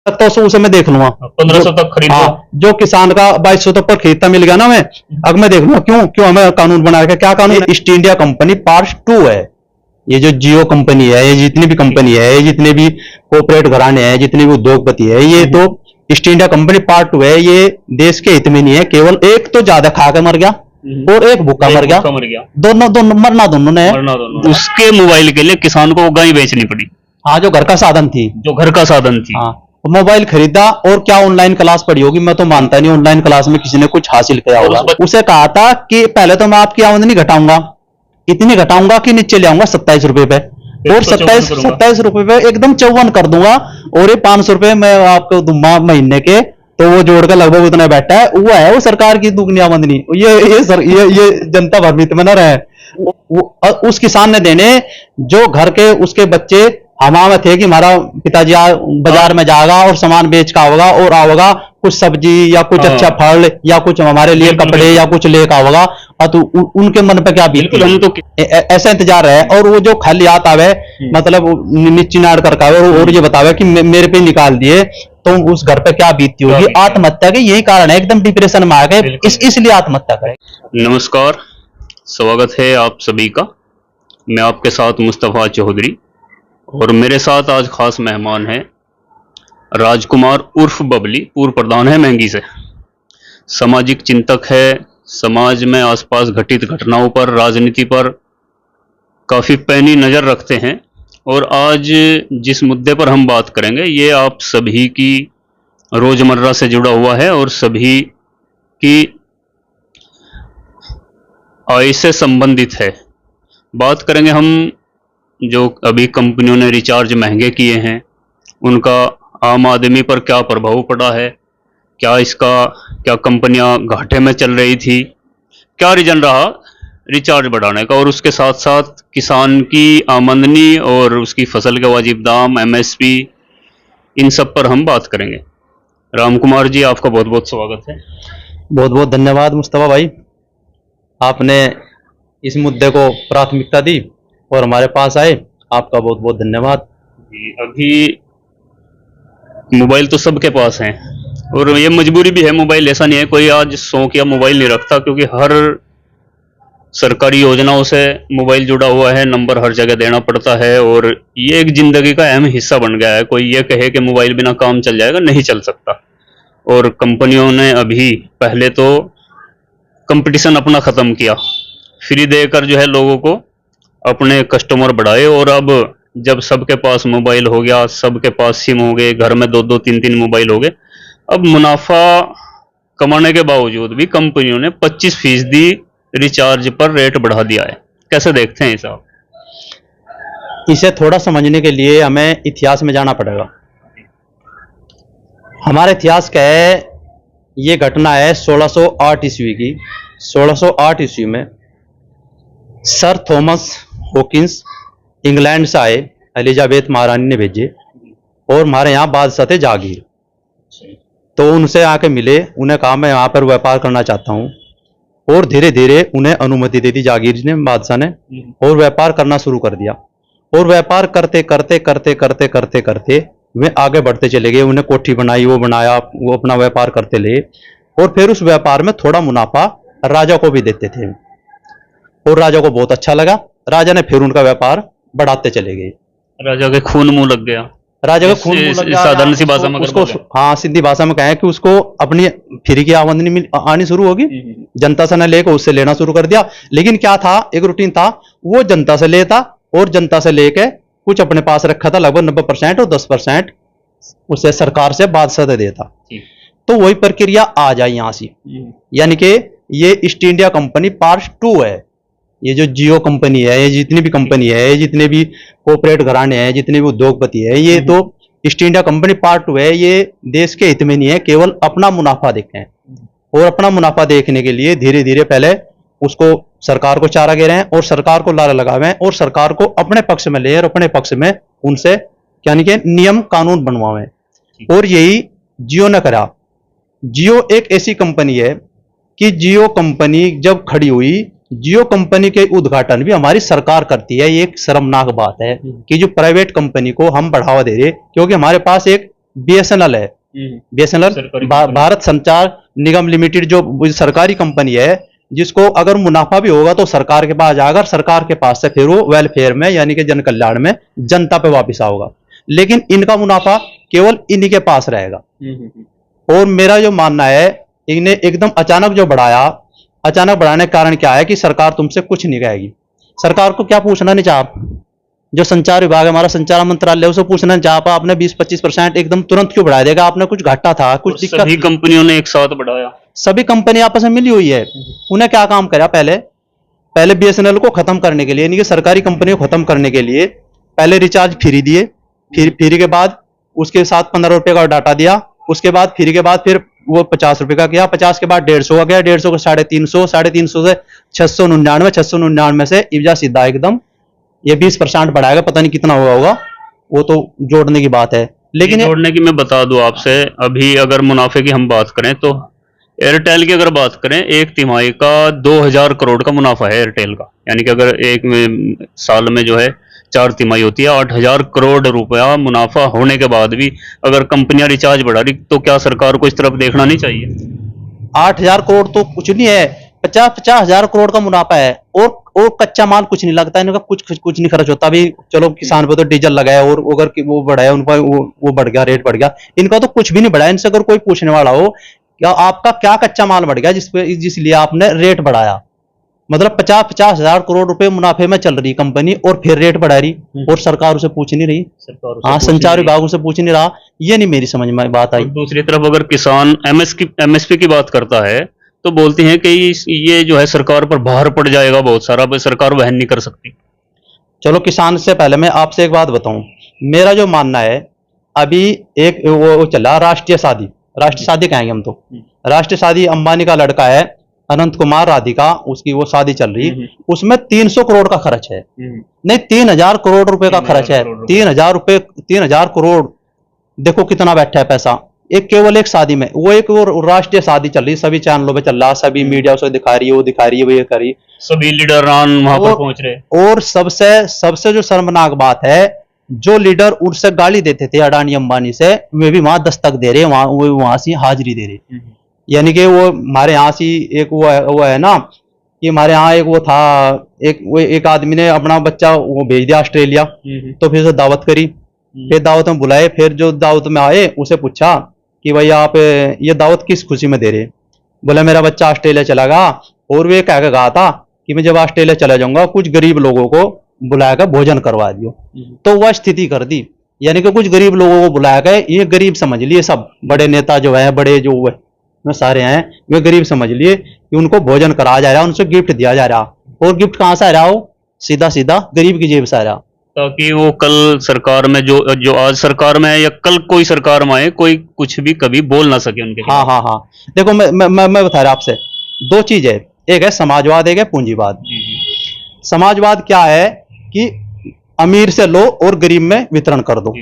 तो उसे मैं देख लूंगा 1500 तक खरीद लो। हाँ, जो किसान का 2200 तक पर खरीदता मिल गया ना मैं, अब मैं देख लूंगा क्यों क्यों हमें कानून बना के, क्या कानून? ईस्ट इंडिया कंपनी पार्ट 2 है। ये जो जियो कंपनी है, ये जितनी भी कंपनी है, ये जितने भी कॉर्पोरेट घराने हैं, जितने भी उद्योगपति है, ये तो ईस्ट इंडिया कंपनी पार्ट 2 है। ये देश के हित में नहीं है, केवल एक तो ज्यादा खा के मर गया और एक भूखा मर गया। दोनों दोनों मरना दोनों ने। उसके मोबाइल के लिए किसान को गाय बेचनी पड़ी। हाँ, जो घर का साधन थी, जो घर का साधन थी। हाँ, मोबाइल खरीदा और क्या ऑनलाइन क्लास पढ़ी होगी, मैं तो मानता नहीं ऑनलाइन क्लास में किसी ने कुछ हासिल किया होगा। उसे कहा था कि पहले तो मैं आपकी आमदनी घटाऊंगा, इतनी घटाऊंगा कि नीचे ले आऊंगा 27 रुपए पे, और 27 रुपए पे एकदम 54 कर दूंगा, और ये 500 रुपए मैं आपको दूंगा महीने के, तो वो जोड़ कर लगभग उतना बैठा है। वो सरकार की दुगनी आमदनी। ये जनता भ्रमित में न रहे। उस किसान ने देने जो घर के उसके बच्चे हमारे थे कि हमारा पिताजी बाजार में जाएगा और सामान बेच का होगा और आओगा, कुछ सब्जी या कुछ अच्छा फल या कुछ हमारे लिए कपड़े या कुछ लेकर आओगा, तो उनके मन पे क्या बीतती है? तो ऐसा इंतजार है। और वो जो खाली हाथ आवे, मतलब नीची नाड़ करके आवे और ये बतावे कि मेरे पे निकाल दिए, तो उस घर पे क्या बीतती होगी? आत्महत्या के यही कारण है, एकदम डिप्रेशन में आ गए, इसलिए आत्महत्या करें। नमस्कार, स्वागत है आप सभी का। मैं आपके साथ मुस्तफा चौधरी, और मेरे साथ आज खास मेहमान हैं राजकुमार उर्फ बबली, पूर्व प्रधान है महंगी से। सामाजिक चिंतक है, समाज में आसपास घटित घटनाओं पर, राजनीति पर काफ़ी पैनी नज़र रखते हैं। और आज जिस मुद्दे पर हम बात करेंगे ये आप सभी की रोज़मर्रा से जुड़ा हुआ है और सभी की आय से संबंधित है। बात करेंगे हम जो अभी कंपनियों ने रिचार्ज महंगे किए हैं, उनका आम आदमी पर क्या प्रभाव पड़ा है, क्या कंपनियां घाटे में चल रही थी, क्या रीजन रहा रिचार्ज बढ़ाने का, और उसके साथ साथ किसान की आमदनी और उसकी फसल के वाजिब दाम, एमएसपी, इन सब पर हम बात करेंगे। रामकुमार जी, आपका बहुत बहुत स्वागत है। बहुत बहुत धन्यवाद मुस्तफा भाई, आपने इस मुद्दे को प्राथमिकता दी और हमारे पास आए, आपका बहुत बहुत धन्यवाद। अभी मोबाइल तो सबके पास हैं और ये मजबूरी भी है। मोबाइल ऐसा नहीं है कोई आज शौक या मोबाइल नहीं रखता, क्योंकि हर सरकारी योजनाओं से मोबाइल जुड़ा हुआ है, नंबर हर जगह देना पड़ता है और ये एक जिंदगी का अहम हिस्सा बन गया है। कोई ये कहे कि मोबाइल बिना काम चल जाएगा, नहीं चल सकता। और कंपनियों ने अभी पहले तो कंपटीशन अपना ख़त्म किया, फ्री देकर जो है लोगों को अपने कस्टमर बढ़ाए, और अब जब सबके पास मोबाइल हो गया, सबके पास सिम हो गए, घर में 2-2 3-3 मोबाइल हो गए, अब मुनाफा कमाने के बावजूद भी कंपनियों ने 25% रिचार्ज पर रेट बढ़ा दिया है। कैसे देखते हैं साहब? इसे थोड़ा समझने के लिए हमें इतिहास में जाना पड़ेगा। हमारा इतिहास क्या है? ये घटना है 1608 ईस्वी की। 1608 ईस्वी में सर थॉमस हॉकिंस इंग्लैंड से आए, एलिजाबेथ महारानी ने भेजे, और हमारे यहाँ बादशाह थे जागीर, तो उनसे आके मिले, उन्हें कहा मैं यहाँ पर व्यापार करना चाहता हूँ, और धीरे धीरे उन्हें अनुमति दे दी जागीर ने, बादशाह ने, और व्यापार करना शुरू कर दिया। और व्यापार करते करते करते करते करते करते वे आगे बढ़ते चले गए। उन्हें कोठी बनाई, वो बनाया, वो अपना व्यापार करते ले, और फिर उस व्यापार में थोड़ा मुनाफा राजा को भी देते थे, और राजा को बहुत अच्छा लगा। राजा ने फिर उनका व्यापार बढ़ाते चले गए। राजा के खून मुंह लग गया। राजा का खून मुंह लग गया, साधारण सी भाषा में उसको, हाँ सीधी भाषा में कहें कि उसको अपनी फ्री की आमदनी आनी शुरू होगी, जनता से न लेकर उससे लेना शुरू कर दिया। लेकिन क्या था, एक रूटीन था, वो जनता से लेता और जनता से लेके कुछ अपने पास रखा था, लगभग 90% और 10% उसे सरकार से बादशाह दे देता। तो वही प्रक्रिया आ जाए यहाँ से, यानी कि ये ईस्ट इंडिया कंपनी पार्ट 2 है। ये जो जियो कंपनी है, ये जितनी भी कंपनी है, ये जितने भी कॉर्पोरेट घराने हैं, जितने भी उद्योगपति है, ये तो ईस्ट इंडिया कंपनी पार्ट 2 है। ये देश के हित में नहीं है, केवल अपना मुनाफा देखें, और अपना मुनाफा देखने के लिए धीरे धीरे पहले उसको सरकार को चारा दे रहे हैं और सरकार को लारा लगावे हैं और सरकार को अपने पक्ष में ले और अपने पक्ष में उनसे यानी कि नियम कानून बनवावे। और यही जियो ने करा। जियो एक ऐसी कंपनी है कि जियो कंपनी जब खड़ी हुई, जियो कंपनी के उद्घाटन भी हमारी सरकार करती है। ये एक शर्मनाक बात है कि जो प्राइवेट कंपनी को हम बढ़ावा दे रहे, क्योंकि हमारे पास एक बीएसएनएल है। बीएसएनएल सरकारी भारत संचार निगम लिमिटेड जो सरकारी कंपनी है, जिसको अगर मुनाफा भी होगा तो सरकार के पास जाएगा, सरकार के पास से फिर वो वेलफेयर में यानी कि जन कल्याण में जनता पे वापस आओगा। लेकिन इनका मुनाफा केवल इन्हीं के पास रहेगा। और मेरा जो मानना है, इन्हें एकदम अचानक जो बढ़ाया, अचानक बढ़ाने का कारण क्या है कि सरकार तुमसे कुछ नहीं कहेगी। सरकार को क्या पूछना नहीं चाह, जो संचार विभाग है हमारा, संचार मंत्रालय, उसे पूछना नहीं चाह, आपने 20-25% एकदम तुरंत क्यों बढ़ा देगा? आपने कुछ घाटा था, कुछ दिक्कत? सभी कंपनियों ने एक साथ बढ़ाया, सभी कंपनी आपस में मिली हुई है। उन्हें क्या काम करा? पहले बीएसएनएल को खत्म करने के लिए, यानी कि सरकारी कंपनी को खत्म करने के लिए पहले रिचार्ज फ्री दिए, फिर फ्री के बाद उसके साथ 15 रुपए का डाटा दिया, उसके बाद फ्री के बाद फिर वो 50 रुपए का किया, 50 के बाद 150 का गया, 150 को 350, 350 से 699, 699 से इब्जा सीधा एकदम ये 20% बढ़ाएगा। पता नहीं कितना होगा, वो तो जोड़ने की बात है। लेकिन जोड़ने की मैं बता दूं आपसे, अभी अगर मुनाफे की हम बात करें तो एयरटेल की अगर बात करें, एक तिमाही का 2000 करोड़ का मुनाफा है एयरटेल का। यानी कि अगर एक साल में जो है 4 तिमाही होती है, 8000 करोड़ रुपया मुनाफा होने के बाद भी अगर कंपनियां रिचार्ज बढ़ा रही, तो क्या सरकार को इस तरफ देखना नहीं चाहिए? 8000 करोड़ तो कुछ नहीं है, 50 हजार करोड़ का मुनाफा है। और कच्चा माल कुछ नहीं लगता, इनका कुछ नहीं खर्च होता। अभी चलो किसान पे तो डीजल लगाया और अगर वो बढ़ाया, उनका वो बढ़ गया, रेट बढ़ गया। इनका तो कुछ भी नहीं बढ़ाया। इनसे अगर कोई पूछने वाला हो क्या आपका क्या कच्चा माल बढ़ गया जिसलिए आपने रेट बढ़ाया, मतलब 50 हजार करोड़ रुपए मुनाफे में चल रही कंपनी और फिर रेट बढ़ा रही और सरकार उसे पूछ नहीं रही। हाँ, संचार विभाग उसे पूछ नहीं रहा। ये नहीं मेरी समझ में बात आई। दूसरी तरफ अगर किसान एमएसपी की बात करता है तो बोलती हैं कि ये जो है सरकार पर भार पड़ जाएगा बहुत सारा, सरकार वहन नहीं कर सकती। चलो, किसान से पहले मैं आपसे एक बात बताऊं। मेरा जो मानना है, अभी एक वो चला राष्ट्रीय शादी कहेंगे हम तो, राष्ट्रीय शादी अंबानी का लड़का है अनंत कुमार, राधिका, उसकी वो शादी चल रही, उसमें 300 करोड़ का खर्च है, नहीं 3000 करोड़ रुपए का खर्च है। 3000 करोड़, देखो कितना बैठा है पैसा एक केवल एक शादी में। वो एक वो राष्ट्रीय शादी चल रही, सभी चैनलों पे चल रहा, सभी मीडिया उसे दिखा रही है, वो दिखा रही है, वो ये कर रही, सभी लीडर वहां पर पहुंच रहे। और सबसे जो शर्मनाक बात है, जो लीडर उनसे गाली देते थे अडानी अंबानी से, वे भी वहां दस्तक दे रहे, वहां से हाजिरी दे रहे। यानी कि वो हमारे यहाँ से एक वो है ना कि हमारे यहाँ एक वो था, एक आदमी ने अपना बच्चा वो भेज दिया ऑस्ट्रेलिया, तो फिर उसे दावत करी, फिर दावत में बुलाए, फिर जो दावत में आए उसे पूछा कि भाई आप ये दावत किस खुशी में दे रहे? बोला मेरा बच्चा ऑस्ट्रेलिया चला गया और वे कह के कहा था कि मैं जब ऑस्ट्रेलिया चला जाऊंगा कुछ गरीब लोगों को बुलाकर भोजन करवा दियो। तो वह स्थिति कर दी, यानी कि कुछ गरीब लोगों को बुलाया गया। ये गरीब समझ लिए, सब बड़े नेता जो है, बड़े जो वे सारे हैं, वे गरीब समझ लिए कि उनको भोजन कराया जा रहा, उनसे गिफ्ट दिया जा रहा। और गिफ्ट कहां से आ रहा हो? सीधा सीधा गरीब की जेब से आ रहा, ताकि वो कल सरकार में जो आज सरकार में है या कल कोई सरकार में आए, कोई कुछ भी कभी बोल ना सके उनके। हाँ। देखो मैं बता रहा आपसे, दो चीज है, एक है समाजवाद, एक है पूंजीवाद। समाजवाद क्या है कि अमीर से लो और गरीब में वितरण कर दो,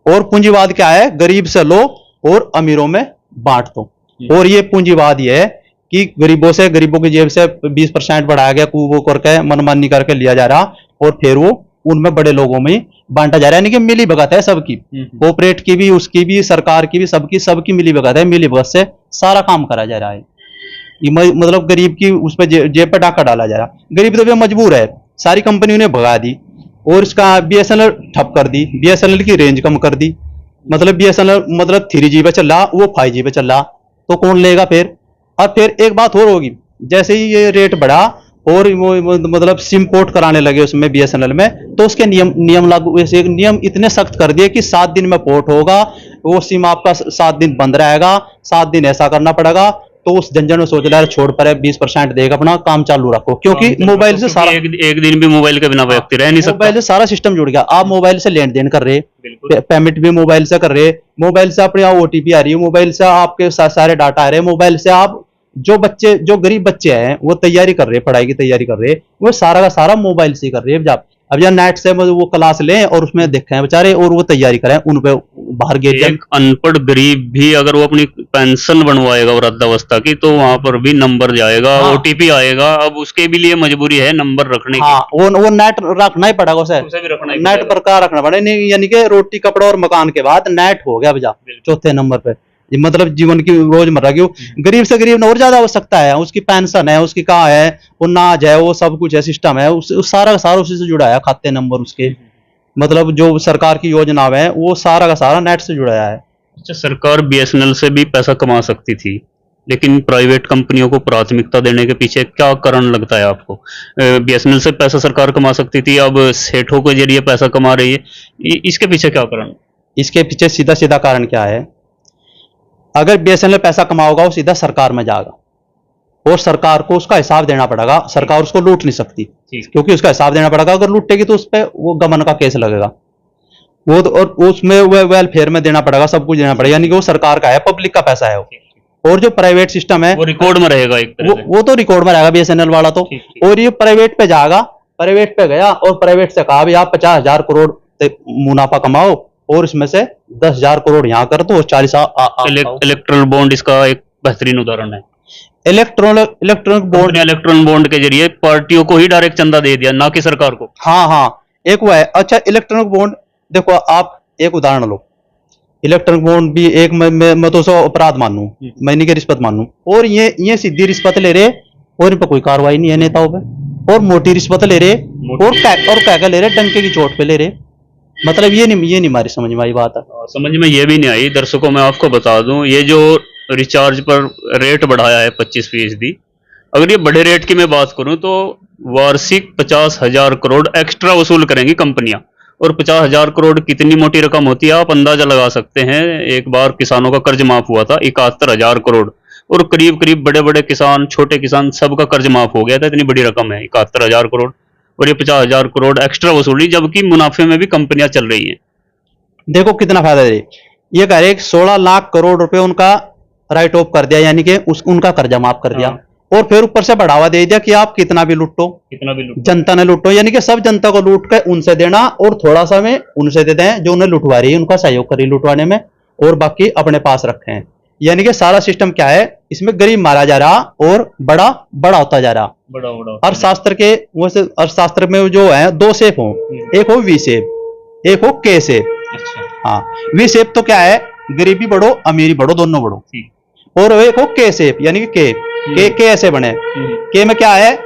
और पूंजीवाद क्या है? गरीब से लो और अमीरों में बांट दो। और ये पूंजीवाद ये है कि गरीबों की जेब से 20% बढ़ाया गया, वो करके मनमानी करके लिया जा रहा और फिर वो उनमें बड़े लोगों में बांटा जा रहा है। यानी कि मिली भगत है सबकी, कॉर्पोरेट की भी, उसकी भी, सरकार की भी, सबकी मिली भगत है। मिली भगत से सारा काम करा जा रहा है। मतलब गरीब की उस पर जेब पे डाका डाला जा रहा। गरीब तो मजबूर है, सारी कंपनियों ने भगा दी और इसका बीएसएनएल ठप कर दी, बीएसएनएल की रेंज कम कर दी। मतलब बीएसएनएल मतलब 3G पे चल रहा, वो 5G पे चल रहा, तो कौन लेगा फिर? और फिर एक बात और होगी, जैसे ही ये रेट बढ़ा और वो मतलब सिम पोर्ट कराने लगे उसमें बीएसएनएल में, तो उसके नियम लागू, वैसे नियम इतने सख्त कर दिए कि 7 दिन में पोर्ट होगा, वो सिम आपका 7 दिन बंद रहेगा, 7 दिन ऐसा करना पड़ेगा। तो उस झंझट में सोच रहा है छोड़ पर 20% देगा, अपना काम चालू रखो, क्योंकि मोबाइल से सारा एक दिन भी मोबाइल के बिना व्यक्ति रह नहीं सकता। मोबाइल से सारा सिस्टम जुड़ गया। आप मोबाइल से लेन देन कर रहे, पेमेंट भी मोबाइल से कर रहे, मोबाइल से अपने ओटीपी आ रही है, मोबाइल से आपके सारे डाटा आ रहे, मोबाइल से आप जो गरीब बच्चे हैं वो तैयारी कर रहे, पढ़ाई की तैयारी कर रहे, वो सारा का सारा मोबाइल से कर रहे हैं। अब जब नेट से वो क्लास लें और उसमें देखें बेचारे और वो तैयारी करें, उन पे बाहर गए। एक अनपढ़ गरीब भी अगर वो अपनी पेंशन बनवाएगा वृद्धावस्था की तो वहां पर भी नंबर जाएगा, हाँ। ओटीपी आएगा। अब उसके भी लिए मजबूरी है नंबर रखने की। हाँ, वो नेट रखना ही पड़ेगा उसे, उसे भी रखना ही नेट पड़ेगा। पर का रखना पड़ेगा, नहीं यानी कि रोटी कपड़ा और मकान के बाद नेट हो गया बजा बिल्कुल। चौथे नंबर पे। ये मतलब जीवन की रोजमर्रा की गरीब से गरीब और ज्यादा आवश्यकता है, उसकी पेंशन है, उसकी कहाँ है, वो नाज है, वो सब कुछ है, सिस्टम है, उस सारा का सारा उसी से जुड़ा है, खाते नंबर उसके, मतलब जो सरकार की योजना है वो सारा का सारा नेट से जुड़ा है। अच्छा, सरकार बीएसएनएल से भी पैसा कमा सकती थी, लेकिन प्राइवेट कंपनियों को प्राथमिकता देने के पीछे क्या कारण लगता है आपको? बीएसएनएल से पैसा सरकार कमा सकती थी, अब सेठों के जरिए पैसा कमा रही है, इसके पीछे क्या कारण? इसके पीछे सीधा सीधा कारण क्या है, अगर बीएसएनएल पैसा कमाओगा वो सीधा सरकार में जाएगा और सरकार को उसका हिसाब देना पड़ेगा, सरकार उसको लूट नहीं सकती क्योंकि उसका हिसाब देना पड़ेगा, अगर लूटेगी तो उस पर वो गबन का केस लगेगा, वो तो, और उसमें वेलफेयर में देना पड़ेगा, सब कुछ देना पड़ेगा, यानी कि वो सरकार का है, पब्लिक का पैसा है वो। और जो प्राइवेट सिस्टम है वो रिकॉर्ड में रहेगा एक तरह से। वो तो रिकॉर्ड में रहेगा बीएसएनएल वाला तो। और ये प्राइवेट पे जाएगा, प्राइवेट पे गया और प्राइवेट से कहा भी आप 50,000 करोड़ मुनाफा कमाओ और इसमें से 10,000 करोड़ यहाँ कर दो, 40 इलेक्ट्रल बॉन्ड इसका एक बेहतरीन उदाहरण है। इलेक्ट्रॉनिक बॉन्ड, इलेक्ट्रॉनिक बॉन्ड के जरिए पार्टियों को ही डायरेक्ट चंदा दे दिया, ना कि सरकार को। हाँ हाँ, एक वो है। अच्छा, इलेक्ट्रॉनिक बॉन्ड देखो, आप एक उदाहरण लो, इलेक्ट्रॉनिक बॉन्ड भी एक मैं तो उसको अपराध मानूं, मैं नहीं कि रिश्वत मानूं, और ये सीधी रिश्वत ले रहे और इन पर कोई कार्रवाई नहीं है नेताओं पे, और मोटी रिश्वत ले रहे और क्या ले रहे, डंके की चोट पे ले रहे, मतलब ये नहीं हमारी समझ में आई बात है। समझ में ये भी नहीं आई। दर्शकों, मैं आपको बता दूं, ये जो रिचार्ज पर रेट बढ़ाया है 25%, अगर ये बड़े रेट की मैं बात करूं तो वार्षिक 50,000 करोड़ एक्स्ट्रा वसूल करेंगी कंपनियां, और 50,000 करोड़ कितनी मोटी रकम होती है आप अंदाजा लगा सकते हैं। एक बार किसानों का कर्ज माफ हुआ था 71,000 करोड़, और करीब करीब बड़े बड़े किसान, छोटे किसान, सबका कर्ज माफ हो गया था। इतनी बड़ी रकम है 71,000 करोड़, और ये 50,000 करोड़ एक्स्ट्रा वसूली, जबकि मुनाफे में भी कंपनियां चल रही हैं। देखो कितना फायदा दे, ये कह रहे 16 लाख करोड़ रुपए उनका राइट ऑफ कर दिया, यानी कि उनका कर्जा माफ कर दिया, और फिर ऊपर से बढ़ावा दे दिया कि आप कितना भी लूटो, जनता ने लूटो, यानी कि सब जनता को लूट के उनसे देना और थोड़ा सा में उनसे दे दें जो उन्हें लुटवा रही है, उनका सहयोग करिए लुटवाने में, और बाकी अपने पास रखे हैं। यानी कि सारा सिस्टम क्या है, इसमें गरीब मारा जा रहा और बड़ा बड़ा होता जा रहा। अर्थशास्त्र के वैसे अर्थशास्त्र में जो है 2 शेप हो, एक हो वी शेप, एक हो के शेप। हाँ, वी शेप तो क्या है, गरीबी बढ़ो अमीरी बढ़ो दोनों बढ़ो, और एक हो के शेप, यानी कि के ऐसे बने। के में क्या है,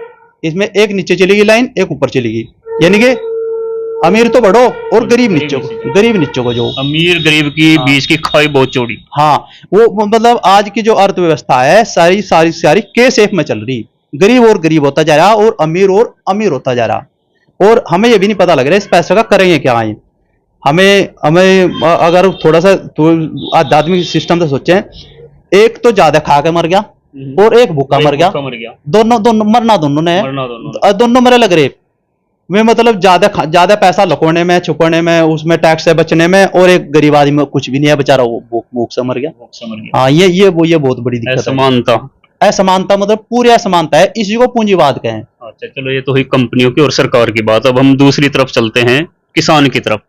इसमें एक नीचे चली गई लाइन, एक ऊपर चली गई, यानी कि अमीर तो बढ़ो और गरीब नीचे को जो अमीर गरीब की बीच की खाई बहुत चौड़ी। हाँ, वो मतलब आज की जो अर्थव्यवस्था है सारी सारी सारी के शेप में चल रही, गरीब और गरीब होता जा रहा और अमीर होता जा रहा। और हमें ये भी नहीं पता लग रहा है इस पैसे का करेंगे क्या। हमें अगर थोड़ा सा आध्यात्मिक सिस्टम से सोचें, एक तो ज्यादा खा के मर गया और एक भूखा मर गया, दोनों मरना, दोनों मरे लग रहे। वे मतलब ज्यादा पैसा लुकोने में, छुपाने में, उसमें टैक्स से बचने में, और एक गरीब आदमी में कुछ भी नहीं है बेचारा, वो भूख से मर गया। हाँ, ये बहुत बड़ी दिक्कत है। असमानता मतलब पूरी असमानता है, इसी को पूंजीवाद कहें। अच्छा, चलो ये तो हुई कंपनियों की और सरकार की बात। अब हम दूसरी तरफ चलते हैं, किसान की तरफ।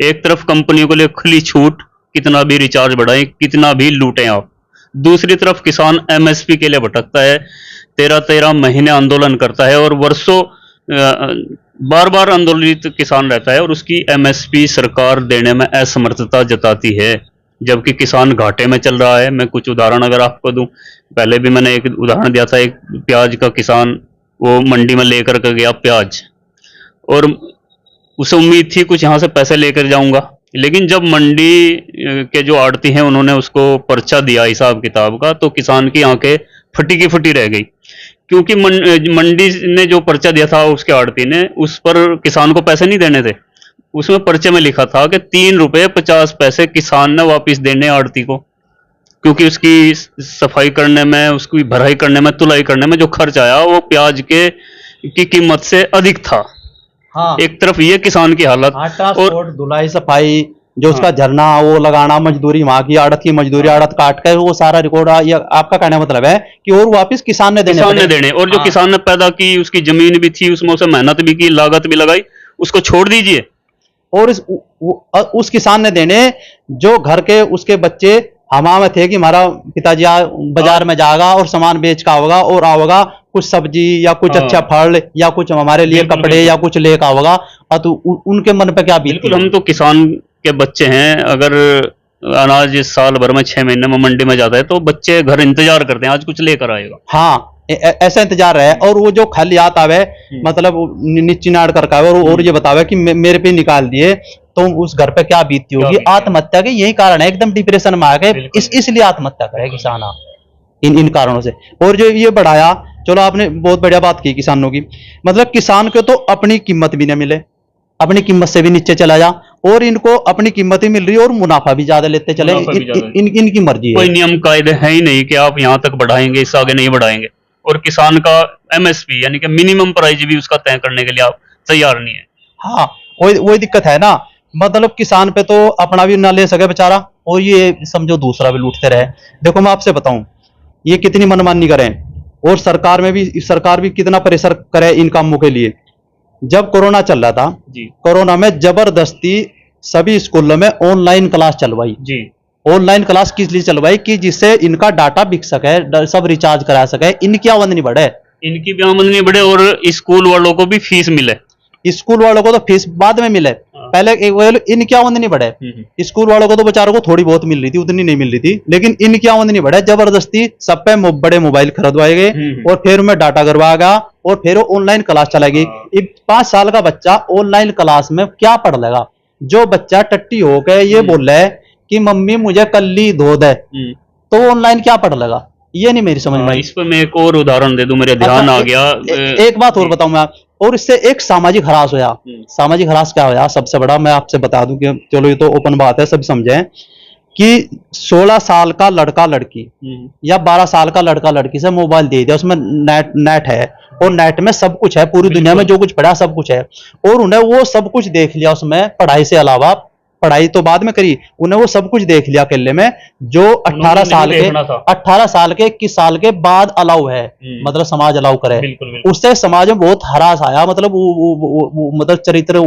एक तरफ कंपनियों के लिए खुली छूट, कितना भी रिचार्ज बढ़ाएं, कितना भी लूटें आप। दूसरी तरफ किसान एमएसपी के लिए भटकता है, 13 महीने आंदोलन करता है और वर्षों बार बार आंदोलित किसान रहता है, और उसकी एमएसपी सरकार देने में असमर्थता जताती है, जबकि किसान घाटे में चल रहा है। मैं कुछ उदाहरण अगर आपको दूं, पहले भी मैंने एक उदाहरण दिया था, एक प्याज का किसान वो मंडी में लेकर के गया प्याज, और उसे उम्मीद थी कुछ यहाँ से पैसे लेकर जाऊंगा, लेकिन जब मंडी के जो आड़ती हैं उन्होंने उसको पर्चा दिया हिसाब किताब का, तो किसान की आंखें फटी की फटी रह गई, क्योंकि मंडी ने जो पर्चा दिया था उसके आड़ती ने, उस पर किसान को पैसे नहीं देने थे। उसमें पर्चे में लिखा था कि 3 रुपये 50 पैसे किसान ने वापिस देने आड़ती को, क्योंकि उसकी सफाई करने में, उसकी भराई करने में, तुलाई करने में जो खर्च आया वो प्याज की कीमत से अधिक था। हाँ। एक तरफ ये किसान की हालत, और धुलाई सफाई जो उसका झरना वो लगाना, मजदूरी, वहां की आड़त की मजदूरी, आड़त काट कर वो सारा रिकॉर्ड, आपका कहने मतलब है कि और वापस किसान ने देने, और जो किसान ने पैदा की, उसकी जमीन भी थी, उसमें उसे मेहनत भी की, लागत भी लगाई, उसको छोड़ दीजिए। और उस किसान ने देने जो घर के उसके बच्चे हमा में थे कि हमारा पिताजी बाजार में जाएगा और सामान बेच का होगा और आओगा कुछ सब्जी या कुछ अच्छा फल या कुछ हमारे लिए कपड़े या कुछ लेकर आओगा। तो उनके मन पे क्या बीती? बिल्कुल, हम तो किसान के बच्चे हैं। अगर अनाज साल भर में 6 महीने में मंडी में जाता है तो बच्चे घर इंतजार करते हैं आज कुछ लेकर आएगा। हाँ, ऐसा इंतजार है। और वो जो खाली याद आवे मतलब नीची नाड़ करके आवे और ये बतावे कि मेरे पे निकाल दिए, तो उस घर पे क्या बीतती होगी। आत्महत्या के यही कारण है, एकदम डिप्रेशन में आ गए, इसलिए आत्महत्या करे किसान इन कारणों से। और जो ये बढ़ाया, चलो आपने बहुत बढ़िया बात की किसानों की, मतलब किसान को तो अपनी कीमत भी न मिले, अपनी कीमत से भी नीचे चला जा, और इनको अपनी कीमत ही मिल रही है और मुनाफा भी ज्यादा लेते चले। इनकी मर्जी है, कोई नियम कायदे है ही नहीं कि आप यहाँ तक बढ़ाएंगे, इससे आगे नहीं बढ़ाएंगे। और किसान का एमएसपी यानी कि मिनिमम प्राइस भी उसका तय करने के लिए आप तैयार नहीं है। हाँ, वही दिक्कत है ना, मतलब किसान पे तो अपना भी ना ले सके बेचारा, और ये समझो दूसरा भी लूटते रहे। देखो मैं आपसे बताऊं, ये कितनी मनमानी करें, और सरकार भी कितना प्रेशर करे इन कामों के लिए। जब कोरोना चल रहा था जी, कोरोना में जबरदस्ती सभी स्कूलों में ऑनलाइन क्लास चलवाई जी। ऑनलाइन क्लास किस लिए चलवाई? कि जिससे इनका डाटा बिक सके, सब रिचार्ज करा सके, इनकी आमदनी बढ़े, और स्कूल वालों को भी फीस मिले। स्कूल वालों को तो फीस बाद में मिले, पहले इनकी आमदनी बढ़े। स्कूल वालों को तो बेचारों को थोड़ी बहुत मिल रही थी, उतनी नहीं मिल रही थी, लेकिन इनकी आमदनी बढ़े। जबरदस्ती सब पे बड़े मोबाइल खरीदवाए गए और फिर उनमें डाटा करवाया गया और फिर ऑनलाइन क्लास चलाएगी। 5 साल का बच्चा ऑनलाइन क्लास में क्या पढ़ लेगा? जो बच्चा टट्टी हो गए ये बोल रहा है कि मम्मी मुझे कल्ली धो दे, तो ऑनलाइन क्या पढ़ लेगा? ये नहीं मेरी समझ में। इस पर मैं एक और उदाहरण दे दूं, मेरे ध्यान आ गया। एक बात और बताऊं मैं, और इससे एक सामाजिक ह्रास होया। सामाजिक ह्रास क्या होया सबसे बड़ा, मैं आपसे बता दूं कि चलो ये तो ओपन बात है, सब समझे कि 16 साल का लड़का लड़की या 12 साल का लड़का लड़की से मोबाइल दे दिया, उसमें नेट है और नेट में सब कुछ है, पूरी दुनिया में जो कुछ पढ़ा सब कुछ है, और उन्हें वो सब कुछ देख लिया उसमें, पढ़ाई से अलावा, पढ़ाई तो बाद में करी, उन्हें वो सब कुछ देख लिया अकेले में, जो 18 साल के 21 साल के बाद अलाउ है, मतलब समाज अलाउ करे। उससे समाज में बहुत हरास आया, मतलब मतलब चरित्र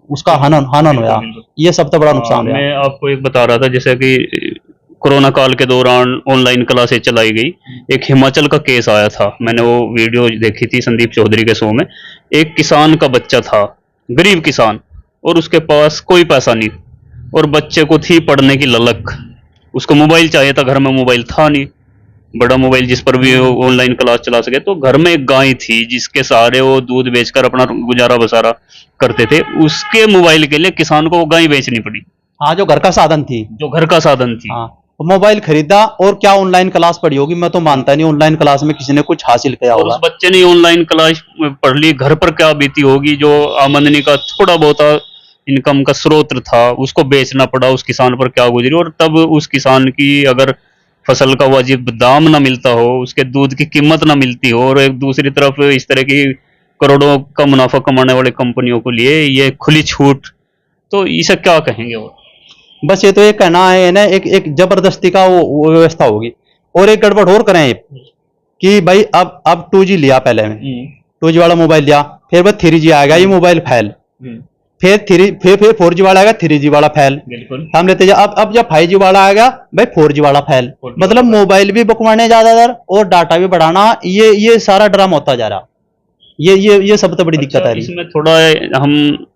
उसका हनन होया। ये सब तो बड़ा नुकसान है। मैं आपको एक बता रहा था, जैसे कि कोरोना काल के दौरान ऑनलाइन क्लासें चलाई गई। एक हिमाचल का केस आया था, मैंने वो वीडियो देखी थी संदीप चौधरी के शो में। एक किसान का बच्चा था, गरीब किसान, और उसके पास कोई पैसा नहीं, और बच्चे को थी पढ़ने की ललक, उसको मोबाइल चाहिए था, घर में मोबाइल था नहीं, बड़ा मोबाइल जिस पर भी ऑनलाइन क्लास चला सके। तो घर में एक गाय थी जिसके सहारे वो दूध बेचकर अपना गुजारा बसारा करते थे। उसके मोबाइल के लिए किसान को वो गाय बेचनी पड़ी। हाँ, जो घर का साधन थी, हाँ, मोबाइल खरीदा, और क्या ऑनलाइन क्लास पढ़ी होगी? मैं तो मानता नहीं ऑनलाइन क्लास में किसी ने कुछ हासिल किया होगा। उस बच्चे ने ऑनलाइन क्लास पढ़ ली, घर पर क्या बीती होगी? जो आमदनी का थोड़ा बहुत इनकम का स्रोत था उसको बेचना पड़ा, उस किसान पर क्या गुजरी। और तब उस किसान की अगर फसल का वाजिब दाम ना मिलता हो, उसके दूध की कीमत ना मिलती हो, और एक दूसरी तरफ इस तरह की करोड़ों का मुनाफा कमाने वाले कंपनियों को लिए ये खुली छूट, तो इसे क्या कहेंगे? वो बस ये तो एक कहना है ना, एक जबरदस्ती का वो व्यवस्था होगी। और एक गड़बड़ और करें कि भाई अब 2G लिया, पहले में 2G वाला मोबाइल लिया, फिर वह 3G आ गया, ये मोबाइल फैल, फिर 4G वाला आएगा, 3G वाला फैल, हम लेते जा। अब जब 5G वाला आएगा भाई 4G वाला फैल, मतलब मोबाइल भी बुकवाने ज्यादातर और डाटा भी बढ़ाना, ये सारा ड्रामा होता जा रहा। ये सबसे बड़ी दिक्कत है। इसमें थोड़ा हम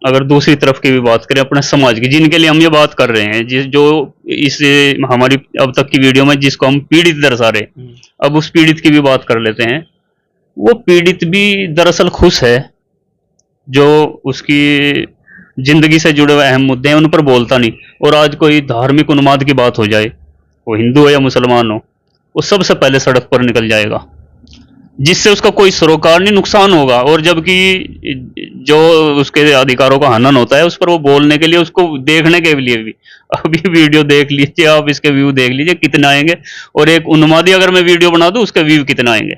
अगर दूसरी तरफ की भी बात करें, अपने समाज की, जिनके लिए हम ये बात कर रहे हैं, जो इस हमारी अब तक की वीडियो में जिसको हम पीड़ित दर्शा रहे, अब उस पीड़ित की भी बात कर लेते हैं। वो पीड़ित भी दरअसल खुश है, जो उसकी जिंदगी से जुड़े हुए अहम मुद्दे हैं उन पर बोलता नहीं। और आज कोई धार्मिक उन्माद की बात हो जाए, वो हिंदू हो या मुसलमान हो, वो सबसे पहले सड़क पर निकल जाएगा, जिससे उसका कोई सरोकार नहीं, नुकसान होगा। और जबकि जो उसके अधिकारों का हनन होता है उस पर वो बोलने के लिए, उसको देखने के लिए भी, अभी वीडियो देख लीजिए आप, इसके व्यू देख लीजिए कितने आएंगे, और एक उन्मादी अगर मैं वीडियो बना दूं उसके व्यू कितने आएंगे।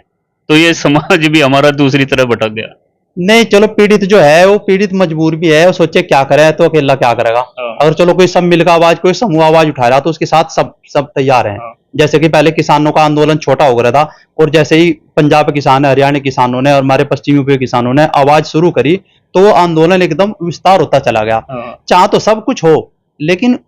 तो ये समाज भी हमारा दूसरी तरफ भटक गया। नहीं चलो, पीड़ित जो है वो पीड़ित मजबूर भी है, वो सोचे क्या करे तो अकेला क्या करेगा। अगर चलो कोई सब मिलकर आवाज, कोई समूह आवाज उठा रहा तो उसके साथ सब सब तैयार हैं। जैसे कि पहले किसानों का आंदोलन छोटा हो गया था, और जैसे ही पंजाब के किसान है, हरियाणा किसानों ने और हमारे पश्चिमी यूपी के किसानों ने आवाज शुरू करी तो वो आंदोलन एकदम विस्तार होता चला गया। चाहे तो सब कुछ हो, लेकिन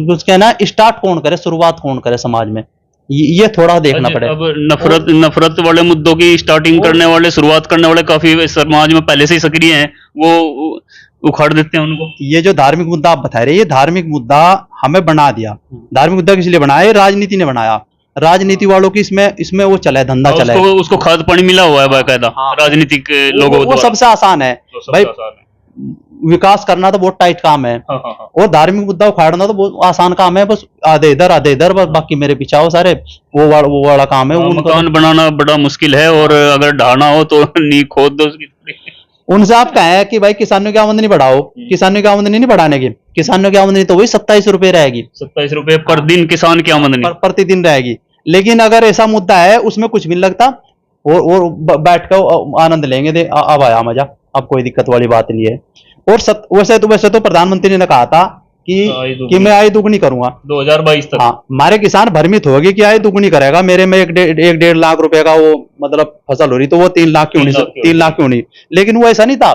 उसके ना स्टार्ट कौन करे, शुरुआत कौन करे समाज में, ये थोड़ा देखना पड़ेगा। अब नफरत वाले मुद्दों की स्टार्टिंग करने वाले, शुरुआत करने वाले काफी समाज में पहले से ही सक्रिय हैं, वो उखाड़ देते हैं उनको। ये जो धार्मिक मुद्दा आप बता रहे हैं, ये धार्मिक मुद्दा हमें बना दिया। धार्मिक मुद्दा किस लिए बनाया? राजनीति ने बनाया। राजनीति वालों की इसमें वो चला है, धंधा चला है। उसको खाद पानी मिला हुआ है बाकायदा राजनीतिक लोगों वो सबसे आसान है भाई। विकास करना तो बहुत टाइट काम है, और धार्मिक मुद्दा उखाड़ना तो बहुत आसान काम है। बस आधे इधर बस, बाकी मेरे पीछे हो सारे, वो वाला काम है। मकान बनाना बड़ा मुश्किल है, और अगर ढाना हो तो नी खोद दो उसकी। उनसे आप कहें कि भाई किसानों की आमदनी बढ़ाओ, किसानों की आमदनी नहीं बढ़ाने की। किसानों की आमदनी तो वही 27 रुपए रहेगी, 27 रुपए पर दिन किसान की आमदनी प्रतिदिन रहेगी। लेकिन अगर ऐसा मुद्दा है उसमें कुछ भी नहीं लगता, और बैठ कर आनंद लेंगे, अब आया मजा, अब कोई दिक्कत वाली बात नहीं है। और वैसे तो प्रधानमंत्री ने कहा था कि मैं आय दुगनी करूंगा 2022 तक। हाँ, हमारे किसान भ्रमित हो गए कि आय दुगनी करेगा। मेरे में एक 1.5 लाख रुपए का वो मतलब फसल हो रही, तो वो 3 लाख क्यों नहीं, 3 लाख क्यों नहीं? लेकिन वो ऐसा नहीं था।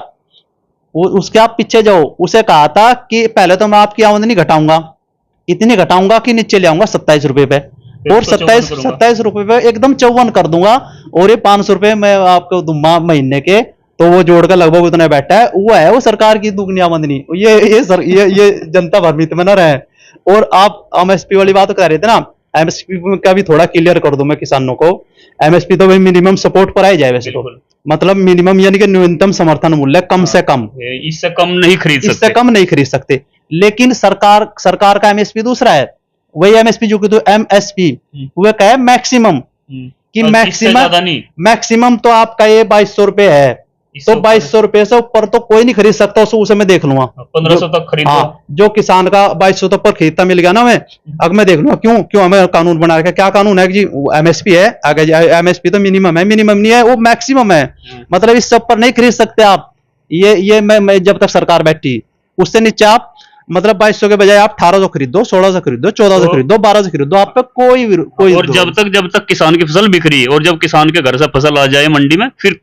उसके आप पीछे जाओ, उसे कहा था कि पहले तो मैं आपकी आमदनी घटाऊंगा, इतनी घटाऊंगा कि नीचे ले आऊंगा 27 रुपए पे, और 27 रुपए पे एकदम 54 कर दूंगा, और ये 500 रुपए मैं आपको दूंगा महीने के। तो वो जोड़कर लगभग उतना बैठा है, वो सरकार की दुगनी आमदनी। ये जनता भ्रमित में न रहे। और आप एमएसपी वाली बात कर रहे थे ना, एमएसपी का भी थोड़ा क्लियर कर दूं मैं किसानों को। एमएसपी तो भाई मिनिमम सपोर्ट पर आई जाए वैसे तो, मतलब मिनिमम यानी कि न्यूनतम समर्थन मूल्य, कम से कम, इससे कम नहीं खरीद सकते, इससे कम नहीं खरीद सकते। लेकिन सरकार का एमएसपी दूसरा है। वही एमएसपी जो कि तो एमएसपी वो क्या है? मैक्सिमम, कि मैक्सिमम तो आपका ये 2200 रुपए है, तो 2200 रुपए से ऊपर तो कोई नहीं खरीद सकता। उसे मैं देख लूंगा 1500 तक खरीद। हाँ, जो किसान का 2200 तक पर खरीदता मिल गया ना, मैं अब मैं देख लूंगा क्यों हमें कानून बना रखा है। क्या कानून है जी? एमएसपी है, आगे एमएसपी तो मिनिमम है, मिनिमम नहीं है, वो मैक्सिमम है। मतलब इससे ऊपर नहीं खरीद सकते आप। ये मैं जब तक सरकार बैठी, उससे नीचे आप मतलब 2200 के बजाय आप 1800 खरीदो, 1600 खरीदो, 1400 खरीदो, 1200 खरीदो, आप पे कोई और जब तक किसान की फसल बिक रही है, और जब किसान के घर से फसल आ जाए मंडी में, फिर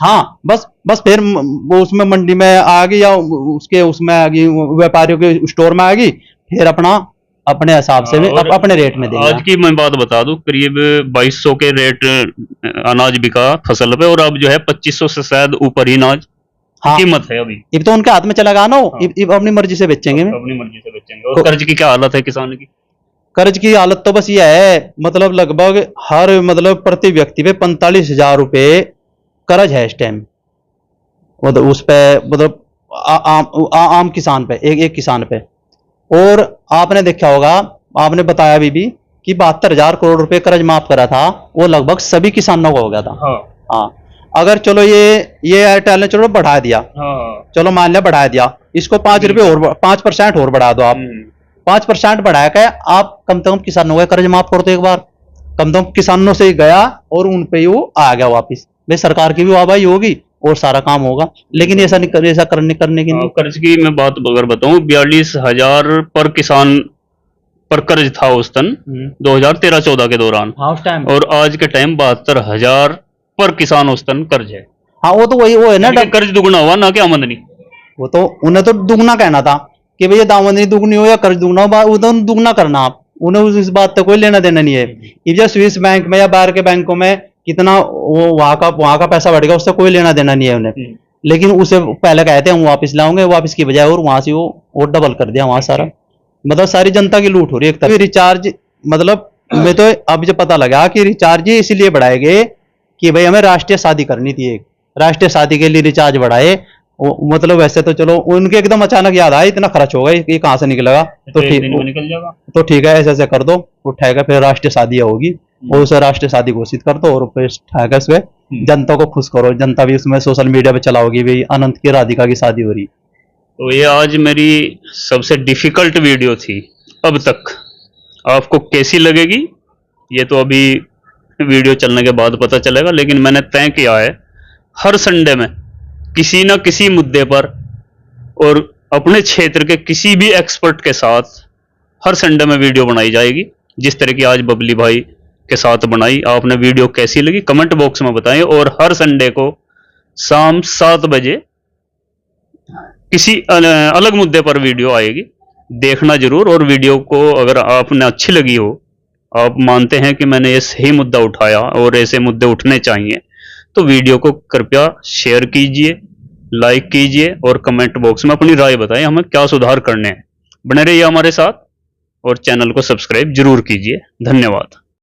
हाँ बस फिर वो उसमें मंडी में आ गई, या उसमें आ गई, व्यापारियों के स्टोर में आ गई, फिर अपने हिसाब से अपने रेट में देगा। आज की मैं बात बता दूं, करीब 2200 के रेट अनाज बिका फसल पे, और अब जो है 2500 से शायद ऊपर ही अनाज कीमत है अभी। अब तो उनके हाथ में चला गया ना, अब अपनी मर्जी से बेचेंगे, अपनी मर्जी से बेचेंगे। और कर्ज की क्या हालत है किसान की? कर्ज की हालत तो बस ये है, मतलब लगभग हर मतलब प्रति व्यक्ति पे 45,000 रुपए कर्ज है इस टाइम। मतलब उस पे मतलब आम किसान पे, एक किसान पे। और आपने देखा होगा, आपने बताया भी कि 72,000 करोड़ रुपए कर्ज माफ करा था, वो लगभग सभी किसानों को हो गया था। हाँ, अगर चलो ये एयरटेल ने चलो बढ़ा दिया, चलो मान लिया बढ़ा दिया, इसको 5% और बढ़ा दो आप। 5% बढ़ा के आप कम से कम किसानों का कर्ज माफ कर दो एक बार। कम से कम किसानों से ही गया और उन पे वो आ गया वापिस। भाई सरकार की भी वाहवाही होगी और सारा काम होगा। लेकिन ऐसा करने की नहीं। कर्ज की मैं बात अगर बताऊं, 42,000 पर किसान पर कर्ज था उस दिन 2013-14 के दौरान। हाँ, उस टाइम। और आज के टाइम 72,000 पर किसान उस दिन कर्ज है। हाँ, वो तो वो है ना, कर्ज दुगना हुआ ना कि आमदनी। वो तो उन्हें तो दुगना कहना था कि भैया आमदनी दुगनी हो या कर्ज दुगना हो, वो तो दुगना करना। आप उन्हें इस बात तो कोई लेना देना नहीं है। इधर स्विस बैंक में या बाहर के बैंकों में कितना वो वहां का पैसा बढ़ेगा, उससे कोई लेना देना नहीं है उन्हें। लेकिन उसे पहले कहते हैं हम वापस लाओगे, वापस की बजाय और वहां से वो डबल कर दिया वहां सारा। मतलब सारी जनता की लूट हो रही है एक तरह। रिचार्ज मतलब मैं तो अब जो पता लगा कि रिचार्ज ही इसलिए बढ़ाए गए कि भाई हमें राष्ट्रीय शादी करनी थी, एक राष्ट्रीय शादी के लिए रिचार्ज बढ़ाए। मतलब वैसे तो चलो उनके एकदम अचानक याद आया इतना खर्च होगा, ये कहां से निकलेगा, तो ठीक है ऐसे कर दो, उठाएगा फिर राष्ट्रीय शादी होगी, और उसे राष्ट्रीय शादी घोषित कर दो, और फिर उठाएगा उसमें जनता को खुश करो। जनता भी उसमें सोशल मीडिया पे चलाओगी भाई अनंत की राधिका की शादी हो रही। तो ये आज मेरी सबसे डिफिकल्ट वीडियो थी अब तक। आपको कैसी लगेगी ये तो अभी वीडियो चलने के बाद पता चलेगा, लेकिन मैंने तय किया है हर संडे में किसी न किसी मुद्दे पर और अपने क्षेत्र के किसी भी एक्सपर्ट के साथ हर संडे में वीडियो बनाई जाएगी। जिस तरह की आज बबली भाई के साथ बनाई, आपने वीडियो कैसी लगी कमेंट बॉक्स में बताएं। और हर संडे को शाम 7 बजे किसी अलग मुद्दे पर वीडियो आएगी, देखना जरूर। और वीडियो को अगर आपने अच्छी लगी हो, आप मानते हैं कि मैंने ये सही मुद्दा उठाया और ऐसे मुद्दे उठने चाहिए, तो वीडियो को कृपया शेयर कीजिए, लाइक कीजिए और कमेंट बॉक्स में अपनी राय बताएं हमें क्या सुधार करने हैं। बने रहिए हमारे साथ और चैनल को सब्सक्राइब जरूर कीजिए। धन्यवाद।